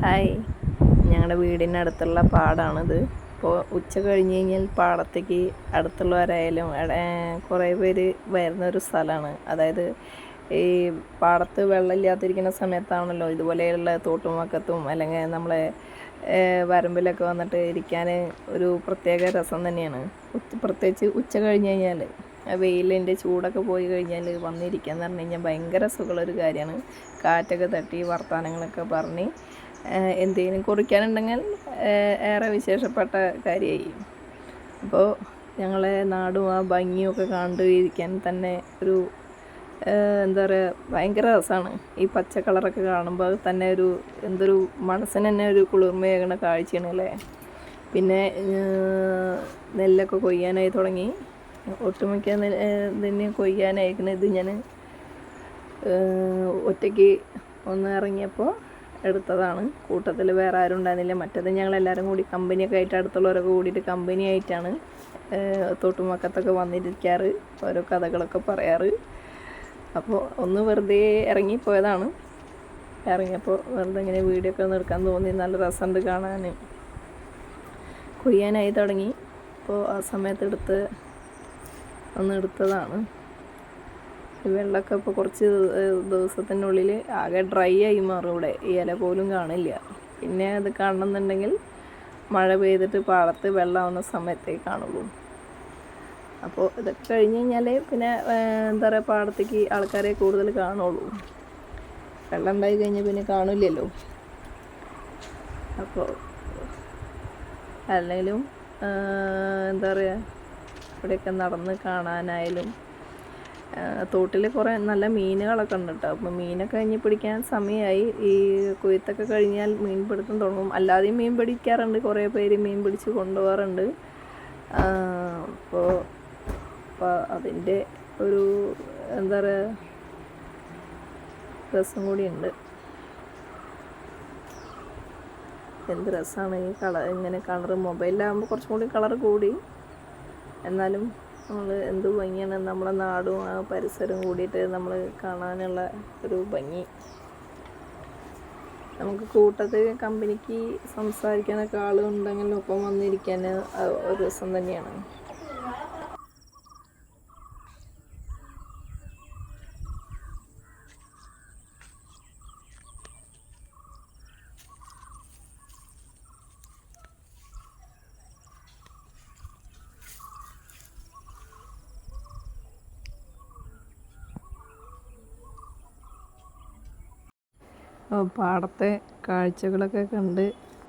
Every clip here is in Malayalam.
ഹായ്, ഞങ്ങളുടെ വീടിനടുത്തുള്ള പാടമാണിത്. ഇപ്പോൾ ഉച്ച കഴിഞ്ഞ് കഴിഞ്ഞാൽ പാടത്തേക്ക് അടുത്തുള്ളവരായാലും കുറേ പേര് വരുന്നൊരു സ്ഥലമാണ്. അതായത് ഈ പാടത്ത് വെള്ളമില്ലാതിരിക്കുന്ന സമയത്താണല്ലോ ഇതുപോലെയുള്ള തോട്ടുമക്കത്തും അല്ലെങ്കിൽ നമ്മളെ വരമ്പിലൊക്കെ വന്നിട്ട് ഇരിക്കാൻ ഒരു പ്രത്യേക രസം തന്നെയാണ്. പ്രത്യേകിച്ച് ഉച്ച കഴിഞ്ഞ് കഴിഞ്ഞാൽ വെയിലിൻ്റെ ചൂടൊക്കെ പോയി കഴിഞ്ഞാൽ വന്നിരിക്കുക എന്ന് പറഞ്ഞു കഴിഞ്ഞാൽ ഭയങ്കര സുഖമുള്ളൊരു കാര്യമാണ്. കാറ്റൊക്കെ തട്ടി വർത്തമാനങ്ങളൊക്കെ പറഞ്ഞ് എന്തെങ്കിലും കുറിക്കാനുണ്ടെങ്കിൽ ഏറെ വിശേഷപ്പെട്ട കാര്യമായി. അപ്പോൾ ഞങ്ങളെ നാടും ആ ഭംഗിയും ഒക്കെ കണ്ട് ഇരിക്കാൻ തന്നെ ഒരു എന്താ പറയുക, ഭയങ്കര രസമാണ്. ഈ പച്ച കളറൊക്കെ കാണുമ്പോൾ തന്നെ എന്തൊരു മനസ്സിന് തന്നെ ഒരു കുളിർമയേകുന്ന കാഴ്ചയാണ് അല്ലേ. പിന്നെ നെല്ലൊക്കെ കൊയ്യാനായി തുടങ്ങി. ഒട്ടുമിക്ക ഇതിനെ കൊയ്യാനായിരിക്കുന്നത് ഞാൻ ഒറ്റയ്ക്ക് ഒന്ന് ഇറങ്ങിയപ്പോൾ എടുത്തതാണ്. കൂട്ടത്തിൽ വേറെ ആരും ഉണ്ടായിരുന്നില്ല. മറ്റേത് ഞങ്ങളെല്ലാവരും കൂടി കമ്പനിയൊക്കെ ആയിട്ട് അടുത്തുള്ളവരൊക്കെ കൂടിയിട്ട് കമ്പനി ആയിട്ടാണ് തോട്ടുമക്കത്തൊക്കെ വന്നിരിക്കാറ്, ഓരോ കഥകളൊക്കെ പറയാറ്. അപ്പോൾ ഒന്ന് വെറുതെ ഇറങ്ങിപ്പോയതാണ്. ഇറങ്ങിയപ്പോൾ വെറുതെ ഇങ്ങനെ വീഡിയോ ഒക്കെ ഒന്ന് എടുക്കാൻ തോന്നി. നല്ല രസമുണ്ട് കാണാൻ. കൊയ്യാനായി തുടങ്ങി. അപ്പോൾ ആ സമയത്ത് ഒന്ന് എടുത്തതാണ്. വെള്ളമൊക്കെ ഇപ്പോൾ കുറച്ച് ദിവസത്തിനുള്ളിൽ ആകെ ഡ്രൈ ആയി മാറും. ഇവിടെ ഇല പോലും കാണില്ല. പിന്നെ അത് കാണണമെന്നുണ്ടെങ്കിൽ മഴ പെയ്തിട്ട് പാടത്ത് വെള്ളമാവുന്ന സമയത്തേ കാണുള്ളൂ. അപ്പോൾ ഇതൊക്കെ കഴിഞ്ഞ് കഴിഞ്ഞാൽ പിന്നെ എന്താ പറയുക, പാടത്തേക്ക് ആൾക്കാരെ കൂടുതൽ കാണുള്ളൂ. വെള്ളം ഉണ്ടായി കഴിഞ്ഞാൽ പിന്നെ കാണില്ലല്ലോ. അപ്പോൾ അല്ലെങ്കിലും എന്താ പറയുക, ഇവിടെയൊക്കെ നടന്ന് കാണാനായാലും തോട്ടിൽ കുറേ നല്ല മീനുകളൊക്കെ ഉണ്ട് കേട്ടോ. അപ്പോൾ മീനൊക്കെ കഴിഞ്ഞ് പിടിക്കാൻ സമയമായി. ഈ കൊയ്ത്തൊക്കെ കഴിഞ്ഞാൽ മീൻ പിടുത്തം തുടങ്ങും. അല്ലാതെയും മീൻ പിടിക്കാറുണ്ട്, കുറേ പേര് മീൻ പിടിച്ച് കൊണ്ടുപോകാറുണ്ട്. അപ്പോൾ അതിൻ്റെ ഒരു എന്താ പറയുക, രസം കൂടിയുണ്ട്. എന്ത് രസമാണ് ഈ ഇങ്ങനെ കളറ്. മൊബൈലിലാകുമ്പോൾ കുറച്ചും കൂടി കളറ് കൂടി, എന്നാലും നമ്മൾ എന്ത് ഭംഗിയാണ് നമ്മളെ നാടും ആ പരിസരവും കൂടിയിട്ട് നമ്മൾ കാണാനുള്ള ഒരു ഭംഗി. നമുക്ക് കൂട്ടത്തിൽ കമ്പനിക്ക് സംസാരിക്കാനൊക്കെ ആളുണ്ടെങ്കിൽ ഒപ്പം വന്നിരിക്കാൻ ഒരു രസം തന്നെയാണ്. പാടത്തെ കാഴ്ചകളൊക്കെ കണ്ട്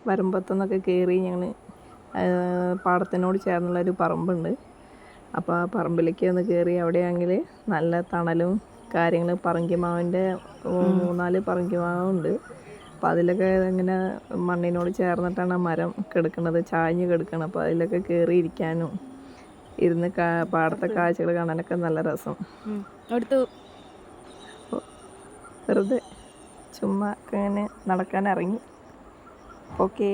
വരമ്പത്തുനിന്നൊക്കെ കയറി ഞങ്ങൾ പാടത്തിനോട് ചേർന്നുള്ളൊരു പറമ്പുണ്ട്. അപ്പോൾ ആ പറമ്പിലേക്ക് ഒന്ന് കയറി. അവിടെയാണെങ്കിൽ നല്ല തണലും കാര്യങ്ങളും, പറങ്കിമാവിൻ്റെ 3-4 പറങ്കിമാവുണ്ട്. അപ്പോൾ അതിലൊക്കെ ഇങ്ങനെ മണ്ണിനോട് ചേർന്നിട്ടാണ് ആ മരം കിടക്കുന്നത്, ചാഞ്ഞ് കിടക്കണം. അപ്പോൾ അതിലൊക്കെ കയറി ഇരിക്കാനും ഇരുന്ന് പാടത്തെ കാഴ്ചകൾ കാണാനൊക്കെ നല്ല രസം. വെറുതെ ചുമ്മാ ഇങ്ങനെ നടക്കാൻ ഇറങ്ങി. ഓക്കേ.